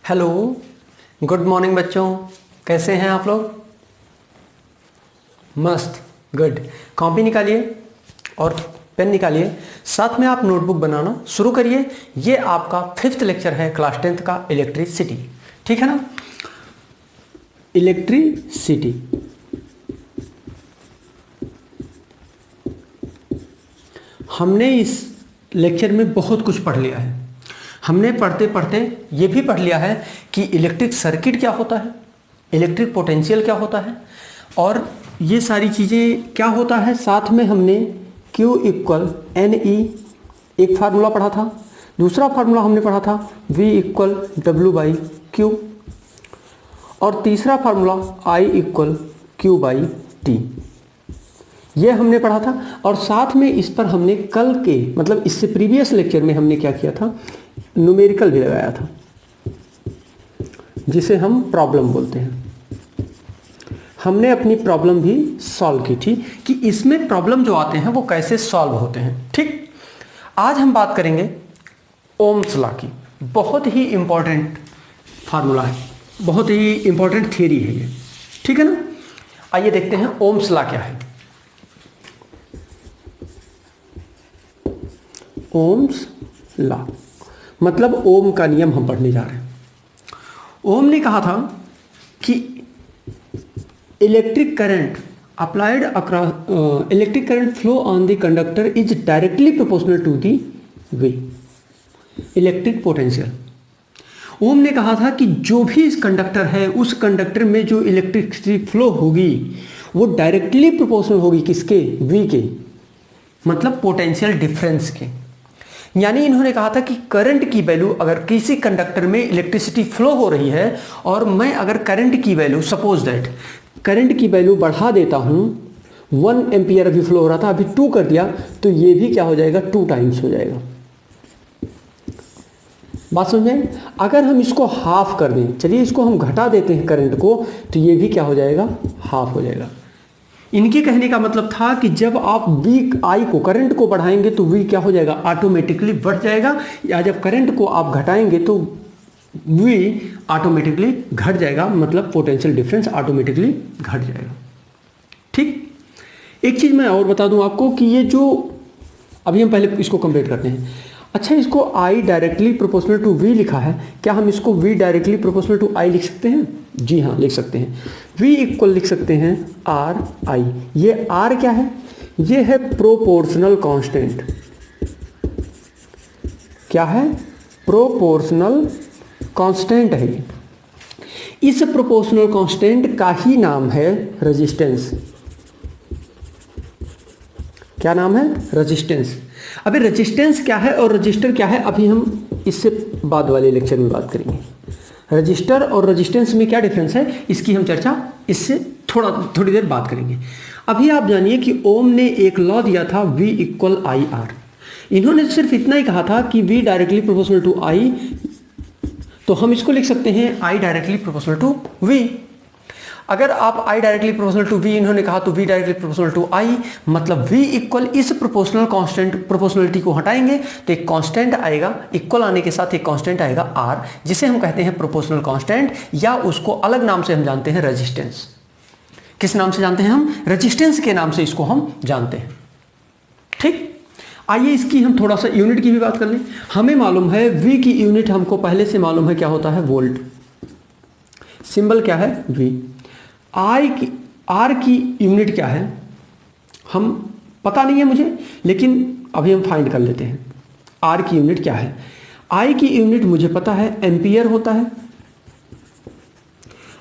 Hello, good morning बच्चों। कैसे हैं आप लोग? मस्त, गुड। कॉपी निकालिए और पेन निकालिए, साथ में आप नोटबुक बनाना शुरू करिए। ये आपका 5th लेक्चर है क्लास 10th का, इलेक्ट्रिसिटी। ठीक है ना? इलेक्ट्रिसिटी। हमने इस लेक्चर में बहुत कुछ पढ़ लिया है। हमने पढ़ते पढ़ते ये भी पढ़ लिया है कि इलेक्ट्रिक सर्किट क्या होता है, इलेक्ट्रिक पोटेंशियल क्या होता है, और ये सारी चीज़ें क्या होता है। साथ में हमने Q इक्वल NE एक फार्मूला पढ़ा था, दूसरा फार्मूला हमने पढ़ा था V इक्वल W/Q, और तीसरा फार्मूला I इक्वल Q/T, ये हमने पढ़ा था। और साथ में इस पर हमने कल के मतलब इससे प्रीवियस लेक्चर में हमने क्या किया था, न्यूमेरिकल भी लगाया था, जिसे हम प्रॉब्लम बोलते हैं। हमने अपनी प्रॉब्लम भी सॉल्व की थी कि इसमें प्रॉब्लम जो आते हैं वो कैसे सॉल्व होते हैं। ठीक, आज हम बात करेंगे ओम्स लॉ की। बहुत ही इंपॉर्टेंट फार्मूला है, बहुत ही इंपॉर्टेंट थियरी है ये। ठीक है ना? आइए देखते हैं ओम्स लॉ क्या है। ओम्स लॉ मतलब ओम का नियम हम पढ़ने जा रहे हैं। ओम ने कहा था कि electric current applied across electric current flow on the conductor is directly proportional to the V electric potential. Ohm ने कहा था कि जो भी इस कंडक्टर है, उस कंडक्टर में जो इलेक्ट्रिसिटी फ्लो होगी वो डायरेक्टली प्रोपोर्शनल होगी किसके? वी के, मतलब पोटेंशियल डिफरेंस के। यानी इन्होंने कहा था कि करंट की वैल्यू, अगर किसी कंडक्टर में इलेक्ट्रिसिटी फ्लो हो रही है और मैं अगर करंट की वैल्यू, सपोज दैट करंट की वैल्यू बढ़ा देता हूं, 1 एम्पियर अभी फ्लो हो रहा था, अभी 2 कर दिया, तो ये भी क्या हो जाएगा? 2 टाइम्स हो जाएगा। बात समझ में? अगर हम इसको हाफ कर दें, चलिए इसको हम घटा देते हैं करंट को, तो ये भी क्या हो जाएगा? हाफ हो जाएगा। इनके कहने का मतलब था कि जब आप वी आई को, करंट को बढ़ाएंगे तो वी क्या हो जाएगा? ऑटोमेटिकली बढ़ जाएगा, या जब करंट को आप घटाएंगे तो वी ऑटोमेटिकली घट जाएगा, मतलब पोटेंशियल डिफरेंस ऑटोमेटिकली घट जाएगा। ठीक, एक चीज मैं और बता दूं आपको कि ये जो अभी हम पहले इसको कंप्लीट करते हैं। अच्छा, इसको I directly proportional to V लिखा है, क्या हम इसको V directly proportional to I लिख सकते हैं? जी हाँ, लिख सकते हैं। V इक्वल लिख सकते हैं RI। ये R क्या है? ये है प्रोपोर्शनल कांस्टेंट। क्या है? प्रोपोर्शनल कांस्टेंट है ये। इस प्रोपोर्शनल कांस्टेंट का ही नाम है रेजिस्टेंस। क्या नाम है? रेजिस्टेंस। अभी रेजिस्टेंस क्या है और रजिस्टर क्या है, अभी हम इससे बाद वाले लेक्चर में बात करेंगे। रजिस्टर और रेजिस्टेंस में क्या डिफरेंस है, इसकी हम चर्चा इससे थोड़ी देर बात करेंगे। अभी आप जानिए कि ओम ने एक लॉ दिया था V इक्वल IR। इन्होंने सिर्फ इतना ही कहा था कि V directly proportional to I, तो हम इसको लिख सकते हैं I directly proportional to V। अगर आप I directly proportional to V इन्होंने कहा तो V directly proportional to I, मतलब V इक्वल इस प्रोपोर्शनल कांस्टेंट, प्रोपोर्शनलिटी को हटाएंगे तो एक कांस्टेंट आएगा, इक्वल आने के साथ एक कांस्टेंट आएगा R, जिसे हम कहते हैं प्रोपोर्शनल कांस्टेंट, या उसको अलग नाम से हम जानते हैं रेजिस्टेंस। किस नाम से जानते हैं हम? रेजिस्टेंस के नाम से इसको हम जानते हैं। ठीक, आइए इसकी हम थोड़ा सा यूनिट की भी बात कर लें। हमें मालूम है V की यूनिट, हमको पहले से मालूम है क्या होता है? वोल्ट। सिंबल क्या है? V। R की यूनिट क्या है हम पता नहीं है मुझे, लेकिन अभी हम फाइंड कर लेते हैं R की यूनिट क्या है। I की यूनिट मुझे पता है, एम्पियर होता है,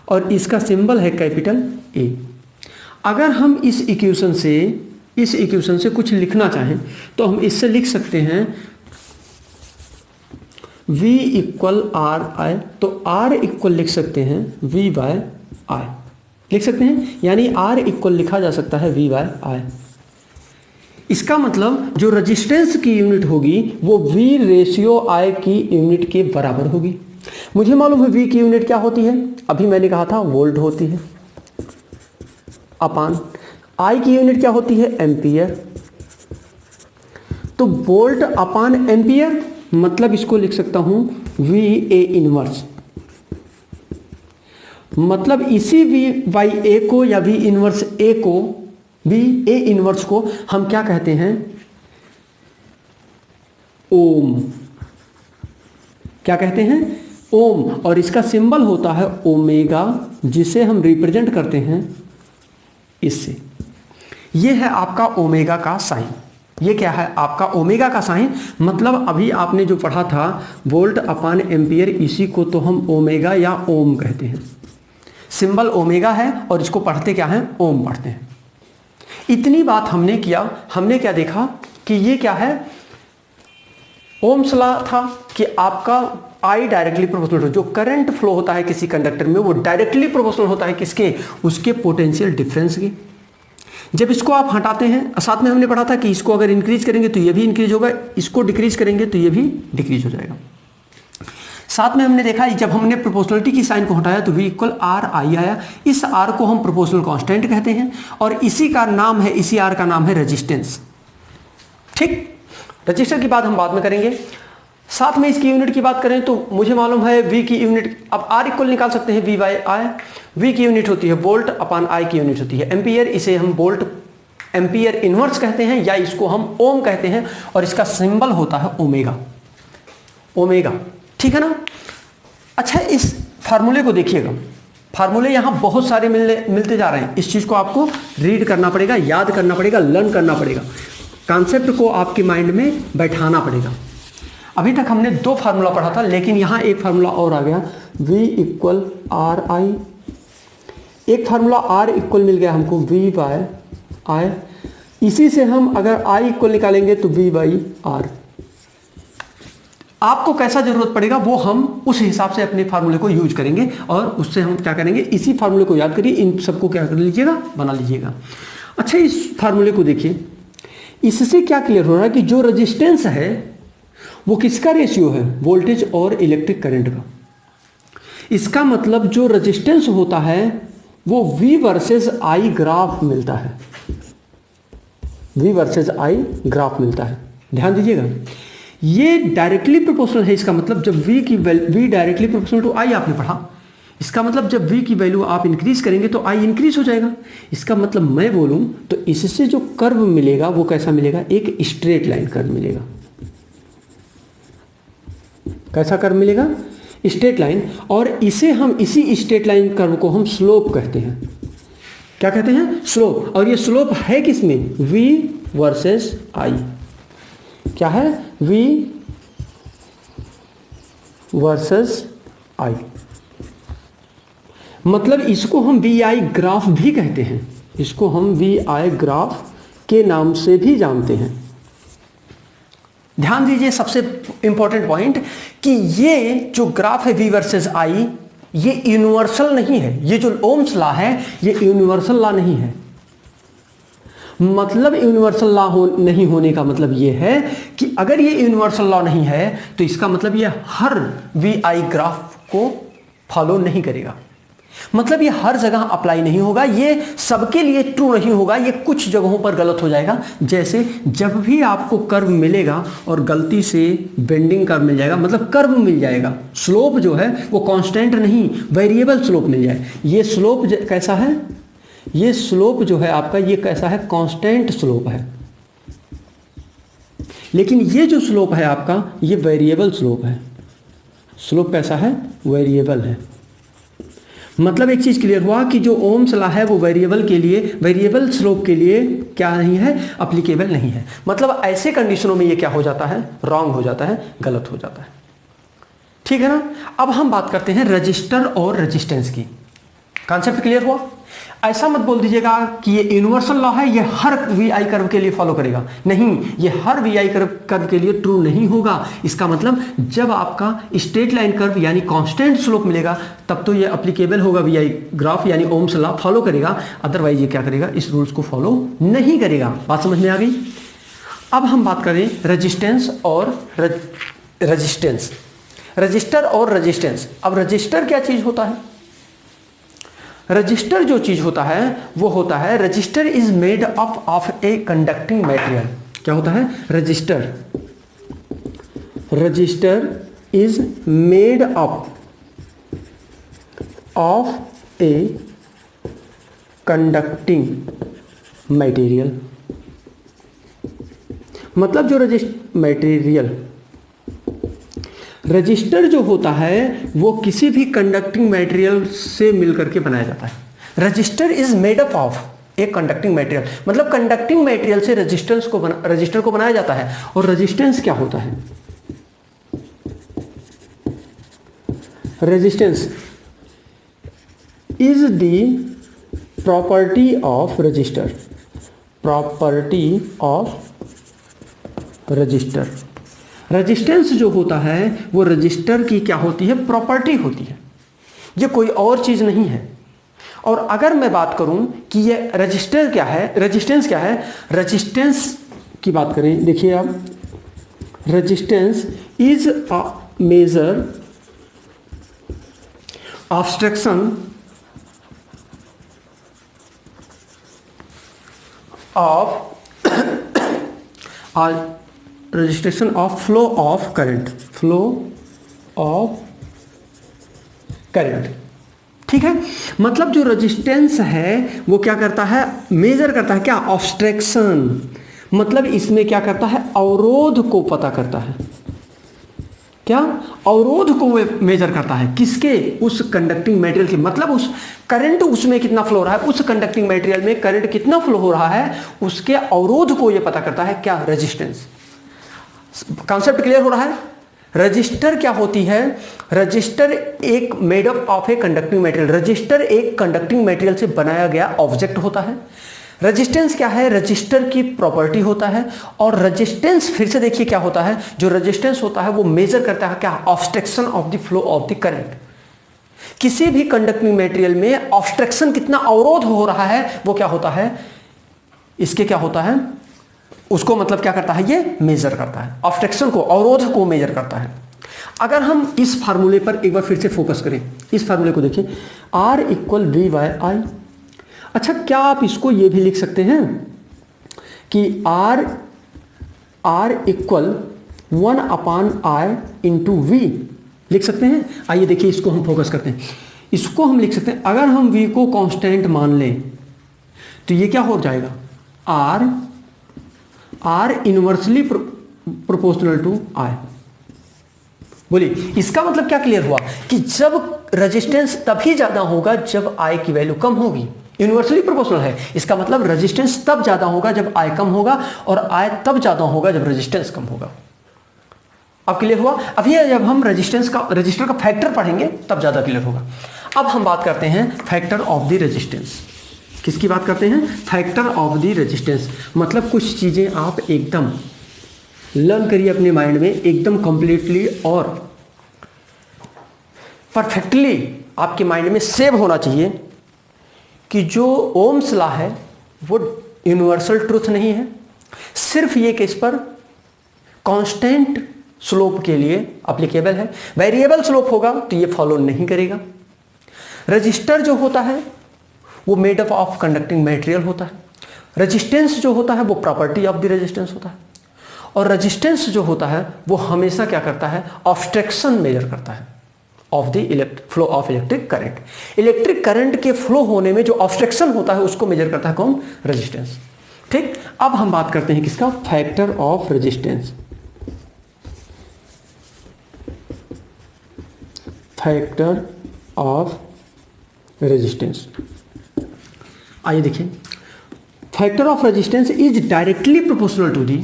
और इसका सिंबल है कैपिटल A। अगर हम इस इक्वेशन से कुछ लिखना चाहें तो हम इससे लिख सकते हैं V इक्वल RI, तो R इक्वल लिख सकते हैं V/I, लिख सकते हैं, यानी R इक्वल लिखा जा सकता है V/I। इसका मतलब जो रेजिस्टेंस की यूनिट होगी वो V रेशियो I की यूनिट के बराबर होगी। मुझे मालूम है V की यूनिट क्या होती है, अभी मैंने कहा था वोल्ट होती है, अपान I की यूनिट क्या होती है? एम्पियर। तो वोल्ट अपान एम्पियर, मतलब इसको लिख सकता हूं VA इनवर्स। मतलब इसी वी बाई ए को या वी इनवर्स ए को, वी ए इनवर्स को हम क्या कहते हैं, ओम। क्या कहते हैं, ओम। और इसका सिंबल होता है ओमेगा, जिसे हम रिप्रेजेंट करते हैं इससे। ये है आपका ओमेगा का साइन। ये क्या है आपका ओमेगा का साइन। मतलब अभी आपने जो पढ़ा था वोल्ट अपॉन एम्पियर, इसी को तो हम ओमेगा या ओम कहते हैं। सिंबल ओमेगा है और इसको पढ़ते क्या है, ओम पढ़ते हैं। इतनी बात हमने किया। हमने क्या देखा कि ये क्या है, ओम्स लॉ था कि आपका आई डायरेक्टली प्रोपोर्शनल, जो करंट फ्लो होता है किसी कंडक्टर में वो डायरेक्टली प्रोपोर्शनल होता है किसके, उसके पोटेंशियल डिफरेंस के। जब इसको आप हटाते हैं, साथ में हमने पढ़ा था कि इसको अगर इंक्रीज करेंगे तो ये भी इंक्रीज होगा, इसको डिक्रीज करेंगे तो ये भी डिक्रीज हो जाएगा। साथ में हमने देखा जब हमने प्रोपोर्शनलिटी की साइन को हटाया तो v इक्वल आर आई आया। इस आर को हम प्रोपोर्शनल कांस्टेंट कहते हैं और इसी का नाम है, इसी आर का नाम है रेजिस्टेंस। ठीक, रजिस्टर की बात हम बाद में करेंगे। साथ में इसकी यूनिट की बात करें तो मुझे मालूम है v की यूनिट, अब r इक्वल निकाल सकते हैं v बाई आई। v की यूनिट होती है वोल्ट अपॉन i की यूनिट होती है एम्पियर। इसे हम वोल्ट एम्पियर इनवर्स कहते हैं या इसको हम ओम कहते हैं और इसका सिंबल होता है ओमेगा। ओमेगा, ठीक है ना। अच्छा, इस फार्मूले को देखिएगा। फार्मूले यहाँ बहुत सारे मिलते जा रहे हैं। इस चीज़ को आपको रीड करना पड़ेगा, याद करना पड़ेगा, लर्न करना पड़ेगा, कॉन्सेप्ट को आपके माइंड में बैठाना पड़ेगा। अभी तक हमने 2 फार्मूला पढ़ा था, लेकिन यहाँ एक फार्मूला और आ गया, v इक्वल आर आई। एक फार्मूला r इक्वल मिल गया हमको v बाय आई। इसी से हम अगर i इक्वल निकालेंगे तो v बाई आर। आपको कैसा जरूरत पड़ेगा वो हम उस हिसाब से अपने फार्मूले को यूज करेंगे और उससे हम क्या करेंगे, इसी फार्मूले को याद करिए, इन सबको क्या कर लीजिएगा, बना लीजिएगा। अच्छा, इस फार्मूले को देखिए, इससे क्या क्लियर हो रहा है कि जो रेजिस्टेंस है वो किसका रेशियो है, वोल्टेज और इलेक्ट्रिक करंट का। इसका मतलब जो रेजिस्टेंस होता है वो V वर्सेस I ग्राफ मिलता है, V वर्सेस I ग्राफ मिलता है। ध्यान दीजिएगा, ये डायरेक्टली प्रोपोर्शनल है। इसका मतलब जब V directly proportional to I आपने पढ़ा, इसका मतलब जब V की वैल्यू आप इंक्रीज करेंगे तो I इंक्रीज हो जाएगा। इसका मतलब मैं बोलूं तो इससे जो कर्व मिलेगा वो कैसा मिलेगा, एक स्ट्रेट लाइन कर्व मिलेगा। कैसा कर्व मिलेगा, स्ट्रेट लाइन। और इसे हम, इसी स्ट्रेट लाइन कर्व को हम स्लोप कहते हैं। क्या कहते हैं, स्लोप। और ये स्लोप है किसमें, V वर्सेस I। क्या है, V वर्सेस I। मतलब इसको हम VI ग्राफ भी कहते हैं, इसको हम VI ग्राफ के नाम से भी जानते हैं। ध्यान दीजिए, सबसे इंपॉर्टेंट पॉइंट कि ये जो ग्राफ है V वर्सेस I, ये यूनिवर्सल नहीं है। ये जो ओम्स लॉ है ये यूनिवर्सल लॉ नहीं है। मतलब यूनिवर्सल लॉ नहीं होने का मतलब ये है कि अगर ये यूनिवर्सल लॉ नहीं है तो इसका मतलब ये हर VI ग्राफ को फॉलो नहीं करेगा। मतलब ये हर जगह अप्लाई नहीं होगा, ये सबके लिए ट्रू नहीं होगा, ये कुछ जगहों पर गलत हो जाएगा। जैसे जब भी आपको कर्व मिलेगा और गलती से बेंडिंग कर्व मिल जाएगा, मतलब कर्व मिल जाएगा, स्लोप जो है वो कांस्टेंट नहीं, वेरिएबल स्लोप मिल जाए। ये स्लोप कैसा है, ये स्लोप जो है आपका ये कैसा है, कांस्टेंट स्लोप है। लेकिन ये जो स्लोप है आपका ये वेरिएबल स्लोप है। स्लोप कैसा है, वेरिएबल है। मतलब एक चीज क्लियर हुआ कि जो ओम्स लॉ है वो वेरिएबल के लिए, वेरिएबल स्लोप के लिए क्या नहीं है, अप्लीकेबल नहीं है। मतलब ऐसे कंडीशनों में ये क्या हो जाता है, रॉन्ग हो जाता है, गलत हो जाता है। ठीक है ना। अब हम बात करते हैं रजिस्टर और रेजिस्टेंस की। कॉन्सेप्ट क्लियर हुआ। ऐसा मत बोल दीजिएगा कि ये यूनिवर्सल लॉ है, ये हर VI कर्व के लिए फॉलो करेगा। नहीं, ये हर VI कर्व के लिए ट्रू नहीं होगा। इसका मतलब जब आपका स्ट्रेट लाइन कर्व यानी कांस्टेंट स्लोप मिलेगा तब तो ये अप्लीकेबल होगा, VI ग्राफ यानी ओम्स लॉ फॉलो करेगा। अदरवाइज ये क्या करेगा, इस रूल्स को फॉलो नहीं करेगा। बात समझ में आ गई। अब हम बात करें रेजिस्टेंस और रेजिस्टेंस, रजिस्टर और रेजिस्टेंस। अब रजिस्टर क्या चीज होता है, रजिस्टर जो चीज होता है वो होता है, register is made up of a conducting material. क्या होता है, register, register is made up of a conducting material, मतलब जो रजिस्टर जो होता है वो किसी भी कंडक्टिंग मटेरियल से मिलकर के बनाया जाता है। Register is made up of a conducting material, मतलब कंडक्टिंग मटेरियल से रजिस्टर को बनाया जाता है। और रेजिस्टेंस क्या होता है? Resistance is the property of register, property of register. Resistance जो होता है वो रजिस्टर की क्या होती है? प्रॉपर्टी होती है, ये कोई और चीज नहीं है। और अगर मैं बात करूं कि ये रजिस्टर क्या है, रेजिस्टेंस क्या है, रेजिस्टेंस की बात करें, देखिए आप, resistance is a major obstruction of registration of flow of current, flow of current. ठीक है, मतलब जो रेजिस्टेंस है वो क्या करता है? मेजर करता है क्या? ऑब्स्ट्रक्शन, मतलब इसमें क्या करता है? अवरोध को पता करता है। क्या? अवरोध को मेजर करता है, किसके? उस कंडक्टिंग मटेरियल के, मतलब उस करंट उसमें कितना फ्लो हो रहा है, उस कंडक्टिंग मटेरियल में करंट कितना फ्लो हो रहा है, उसके अवरोध को ये पता करता है। क्या? रेजिस्टेंस। कॉन्सेप्ट क्लियर हो रहा है? रजिस्टर क्या होती है? रजिस्टर एक made up of a conducting material, register एक कंडक्टिंग मटेरियल से बनाया गया ऑब्जेक्ट होता है। रेजिस्टेंस क्या है? रजिस्टर की प्रॉपर्टी होता है। और रेजिस्टेंस फिर से देखिए क्या होता है, जो रेजिस्टेंस होता है वो मेजर करता है क्या? Obstruction of the flow of the current. किसी भी कंडक्टिंग मटेरियल में ऑब्स्ट्रक्शन, कितना अवरोध हो रहा है, वो क्या होता है? इसके क्या होता है? उसको मतलब क्या करता है? ये मेजर करता है, ऑब्स्ट्रक्शन को, अवरोध को मेजर करता है। अगर हम इस फार्मूले पर एक बार फिर से फोकस करें, इस फार्मूले को देखिए, R इक्वल वी बाय आई। अच्छा, क्या आप इसको ये भी लिख सकते हैं कि R equal 1/I into we, लिख सकते हैं? आइए देखिए, इसको हम फोकस करते हैं। इसको हम लिख सकते हैं, अगर हम V को कांस्टेंट मान लें तो ये क्या हो जाएगा? R inversely proportional to I। बोलिए, इसका मतलब क्या क्लियर हुआ कि जब रेजिस्टेंस तभी ज्यादा होगा जब I की वैल्यू कम होगी। इनवर्सली प्रोपोर्शनल है, इसका मतलब रेजिस्टेंस तब ज्यादा होगा जब I कम होगा, और I तब ज्यादा होगा जब रेजिस्टेंस कम होगा। अब क्लियर हुआ? अभी जब हम रजिस्टर का फैक्टर पढ़ेंगे तब ज्यादा क्लियर होगा। अब हम बात करते हैं फैक्टर ऑफ द रेजिस्टेंस। किसकी बात करते हैं? Factor of the resistance. मतलब कुछ चीजें आप एकदम लर्न करिए अपने माइंड में, एकदम कंप्लीटली और परफेक्टली आपके माइंड में सेव होना चाहिए कि जो ओम्स लॉ है वो यूनिवर्सल ट्रूथ नहीं है, सिर्फ ये केस पर कांस्टेंट स्लोप के लिए एप्लीकेबल है। वेरिएबल स्लोप होगा तो ये फॉलो नहीं करेगा। रजिस्टर जो होता है वो made up of conducting material होता है। रेजिस्टेंस जो होता है वो प्रॉपर्टी ऑफ द रेजिस्टेंस होता है। और रेजिस्टेंस जो होता है वो हमेशा क्या करता है? ऑब्स्ट्रक्शन मेजर करता है of the flow of electric current. Electric current के फ्लो होने में जो ऑब्स्ट्रक्शन होता है उसको मेजर करता है कौन? रेजिस्टेंस। ठीक, अब हम बात करते हैं किसका? Factor of resistance. Factor of resistance, आइए देखिए, factor of resistance is directly proportional to the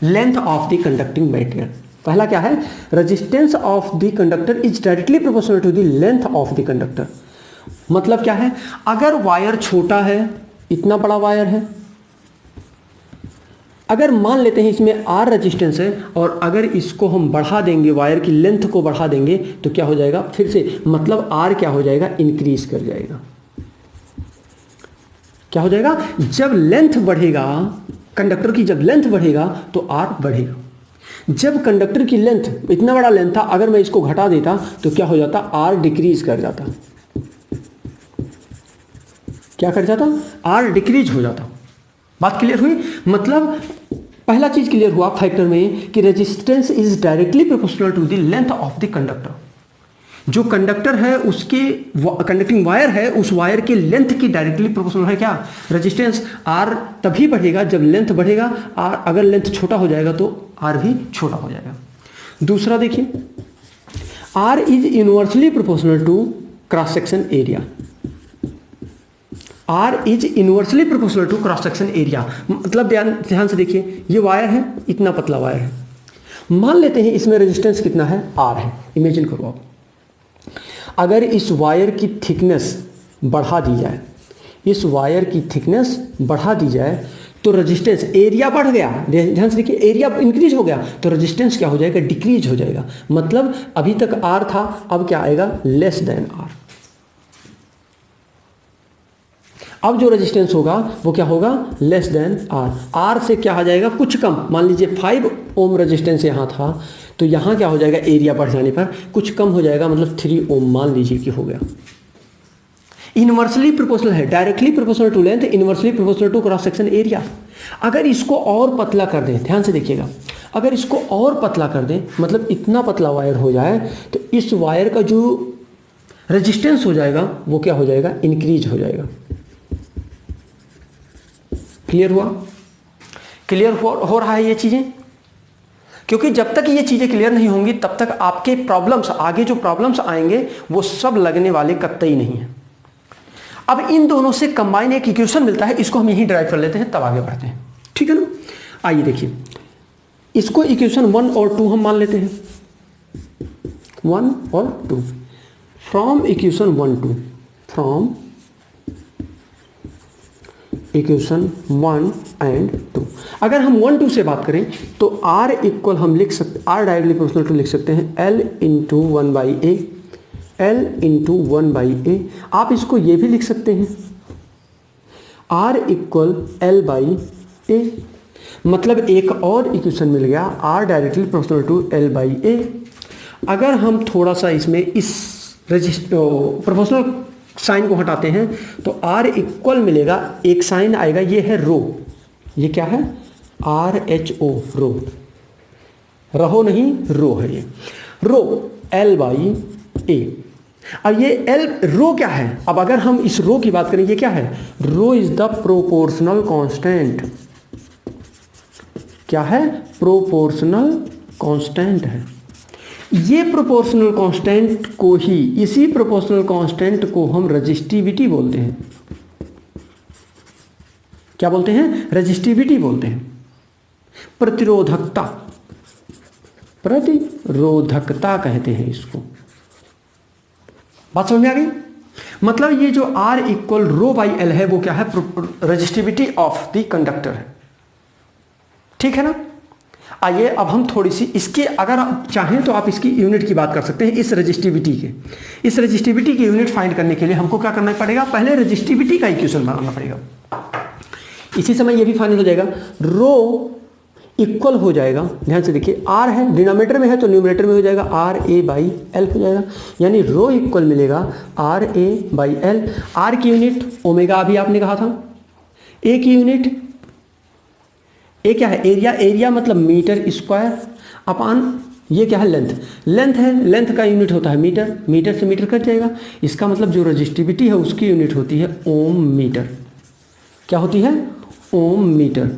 length of the conducting material. पहला क्या है? Resistance of the conductor is directly proportional to the length of the conductor. मतलब क्या है? अगर wire छोटा है, इतना बड़ा वायर है, अगर मान लेते हैं इसमें R रेजिस्टेंस है, और अगर इसको हम बढ़ा देंगे, वायर की लेंथ को बढ़ा देंगे, तो क्या हो जाएगा? फिर से मतलब R क्या हो जाएगा? इंक्रीज कर जाएगा। क्या हो जाएगा? जब लेंथ बढ़ेगा, कंडक्टर की जब लेंथ बढ़ेगा तो R बढ़ेगा। जब कंडक्टर की लेंथ, इतना बड़ा लेंथ था, अगर मैं इसको घटा देता तो क्या हो जाता? R डिक्रीज कर जाता। क्या कर जाता? R डिक्रीज हो जाता। बात क्लियर हुई? मतलब पहला चीज क्लियर हुआ फैक्टर में कि resistance is directly proportional to the length of the conductor. जो कंडक्टर है उसके कंडक्टिंग वायर है उस वायर के लेंथ की डायरेक्टली प्रोपोर्शनल है क्या, रेजिस्टेंस। आर तभी बढ़ेगा जब लेंथ बढ़ेगा, आर अगर लेंथ छोटा हो जाएगा तो आर भी छोटा हो जाएगा। दूसरा देखिए, R is inversely proportional to cross section area. R is inversely proportional to cross section area, मतलब ध्यान से देखिए, ये वायर है, इतना पतला वायर है, मान लेते हैं इसमें रेजिस्टेंस कितना है, आर है। इमेजिन करो आप, अगर इस वायर की थिकनेस बढ़ा दी जाए, इस वायर की थिकनेस बढ़ा दी जाए तो रेजिस्टेंस, एरिया बढ़ गया, ध्यान से देखिए, एरिया इंक्रीज हो गया तो रेजिस्टेंस क्या हो जाएगा, डिक्रीज हो जाएगा। मतलब अभी तक आर था, अब क्या आएगा, लेस देन आर। अब जो रेजिस्टेंस होगा वो क्या होगा, लेस देन आर। आर से क्या आ जाएगा, कुछ कम, मान लीजिए 5 ओम रेजिस्टेंस यहाँ था, तो यहाँ क्या हो जाएगा, एरिया बढ़ जाने पर कुछ कम हो जाएगा, मतलब 3 ओम मान लीजिए कि हो गया। इनवर्सली प्रोपोर्शनल है, directly proportional to length, inversely proportional to cross section area. अगर इसको और पतला कर दें, ध्यान से देखिएगा, अगर इसको और पतला कर दें, मतलब इतना पतला वायर हो जाए, तो इस वायर का जो रेजिस्टेंस हो जाएगा वो क्या हो जाएगा, इंक्रीज हो जाएगा। क्लियर हुआ, क्लियर हो रहा है ये चीजें? क्योंकि जब तक ये चीजें क्लियर नहीं होंगी तब तक आपके प्रॉब्लम्स, आगे जो प्रॉब्लम्स आएंगे वो सब लगने वाले कतई नहीं है। अब इन दोनों से कंबाइन एक इक्वेशन मिलता है, इसको हम यहीं ड्राइव कर लेते हैं, तब आगे बढ़ते हैं, ठीक है ना। आइए देखिए, इसको इक्वेशन 1 और 2 हम मान लेते हैं, 1 और 2। From equation 1 2, from equation 1 and 2, अगर हम 1 2 से बात करें तो R इक्वल हम लिख सकते, R डायरेक्टली प्रोपोर्शनल टू लिख सकते हैं L into 1/A, L into 1/A। आप इसको ये भी लिख सकते हैं R इक्वल L/A, मतलब एक और इक्वेशन मिल गया, R directly proportional to L/A। अगर हम थोड़ा सा इसमें इस प्रोपोर्शनल साइन को हटाते हैं तो R इक्वल मिलेगा, एक साइन आएगा, ये है रो, ये क्या है, RHO, रो, रहो नहीं, रो है ये, रो L/A। अब ये L रो क्या है, अब अगर हम इस रो की बात करें, ये क्या है, रो इज द प्रोपोर्शनल कांस्टेंट। क्या है, प्रोपोर्शनल कांस्टेंट है। ये प्रोपोर्शनल कांस्टेंट को ही, इसी प्रोपोर्शनल कांस्टेंट को हम रेजिस्टिविटी बोलते हैं। क्या बोलते हैं, रेजिस्टिविटी बोलते हैं, प्रतिरोधकता, प्रतिरोधकता कहते हैं इसको। बात समझ में आ गई? मतलब ये जो R equal rho by L है वो क्या है, रेजिस्टिविटी ऑफ द कंडक्टर है, ठीक है ना। आइए अब हम थोड़ी सी इसके, अगर आप चाहें तो आप इसकी यूनिट की बात कर सकते हैं, इस रेजिस्टिविटी के। इस रेजिस्टिविटी की यूनिट फाइंड करने के लिए हमको क्या करना पड़ेगा, पहले रेजिस्टिविटी का इक्वेशन बनाना पड़ेगा। इसी समय ये भी फाइनल हो जाएगा, रो इक्वल हो जाएगा, ध्यान से देखिए, R है, डिनोमिनेटर में है तो न्यूमरेटर में हो जाएगा RA/L हो जाएगा, यानी रो इक्वल मिलेगा RA/L। R की यूनिट ओमेगा अभी आपने कहा था, A की यूनिट, ए क्या है, एरिया, एरिया मतलब मीटर स्क्वायर अपान, ये क्या है, लेंथ, लेंथ है, लेंथ का यूनिट होता है मीटर, मीटर से मीटर कट जाएगा, इसका मतलब जो रेजिस्टिविटी है उसकी यूनिट होती है ओम मीटर। क्या होती है, ओम मीटर,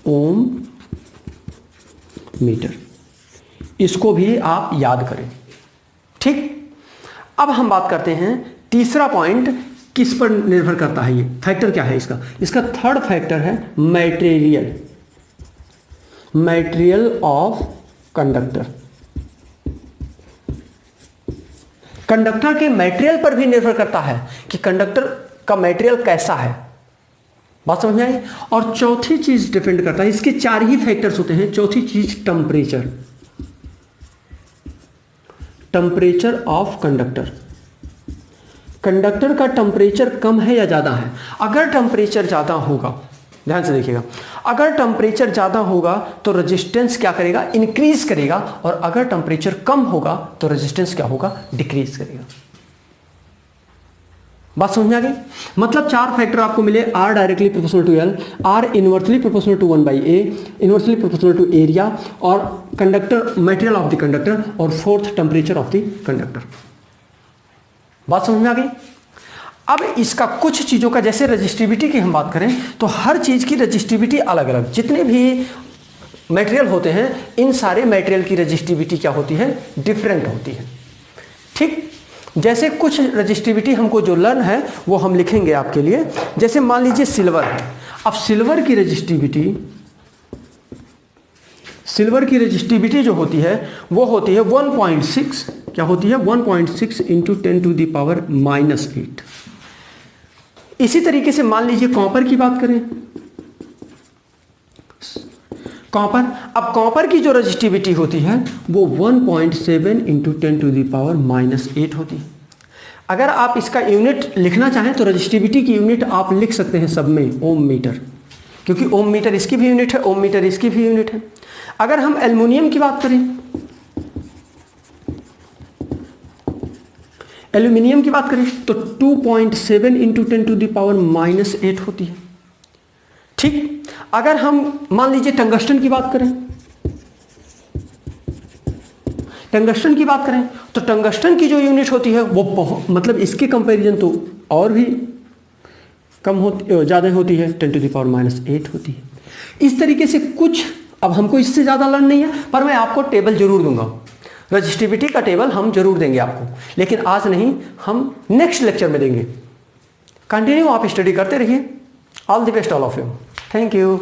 ओम मीटर। इसको भी आप याद करें, ठीक। अब हम बात करते हैं तीसरा पॉइंट, किस पर निर्भर करता है, ये फैक्टर क्या है इसका, इसका थर्ड फैक्टर है material, material of conductor. Conductor के मटेरियल पर भी निर्भर करता है कि कंडक्टर का मटेरियल कैसा है, बात समझ में आई। और चौथी चीज डिपेंड करता है, इसके 4 ही फैक्टर्स होते हैं, चौथी चीज temperature, temperature of conductor. Conductor का टेम्परेचर कम है या ज्यादा है, अगर टेम्परेचर ज्यादा होगा, ध्यान से देखिएगा, अगर टेम्परेचर ज्यादा होगा तो रेजिस्टेंस क्या करेगा, इंक्रीज करेगा, और अगर टेम्परेचर कम होगा तो रेजिस्टेंस क्या होगा, डिक्रीज करेगा। बात समझ में आ गई? मतलब 4 फैक्टर आपको मिले, R directly proportional to L, R inversely proportional to 1/A, inversely proportional to area, और conductor, material of the conductor, और 4th temperature of the conductor. बात समझ में आ गई? अब इसका कुछ चीज़ों का, जैसे रजिस्टिविटी की हम बात करें तो हर चीज़ की रजिस्टिविटी अलग अलग, जितने भी मटेरियल होते हैं इन सारे मटेरियल की रजिस्टिविटी क्या होती है, डिफरेंट होती है। ठीक, जैसे कुछ रजिस्टिविटी हमको जो लर्न है वो हम लिखेंगे आपके लिए। जैसे मान लीजिए सिल्वर है, अब सिल्वर की रजिस्टिविटी जो होती है वो होती है 1.6, क्या होती है 1.6 इंटू 10⁻⁻8। इसी तरीके से मान लीजिए कॉपर की बात करें, कॉपर, अब कॉपर की जो रजिस्टिविटी होती है वो 1.7 इंटू 10⁻⁻8 होती है। अगर आप इसका यूनिट लिखना चाहें तो रजिस्टिविटी की यूनिट आप लिख सकते हैं सब में ओम मीटर, क्योंकि ओम मीटर इसकी भी यूनिट है, ओम मीटर इसकी भी यूनिट है। अगर हम एल्युमिनियम की बात करें, एल्यूमिनियम की बात करें तो 2.7 इंटू 10⁻⁻8 होती है। ठीक, अगर हम मान लीजिए टंगस्टन की बात करें, तो टंगस्टन की जो यूनिट होती है वो मतलब इसके कंपैरिजन तो और भी कम होती, ज़्यादा होती है, 10⁻⁸ होती है। इस तरीके से कुछ, अब हमको इससे ज़्यादा लर्न नहीं है पर मैं आपको टेबल जरूर दूंगा, रजिस्टिविटी का टेबल हम जरूर देंगे आपको, लेकिन आज नहीं, हम नेक्स्ट लेक्चर में देंगे। कंटिन्यू आप स्टडी करते रहिए। All the best all of you, thank you.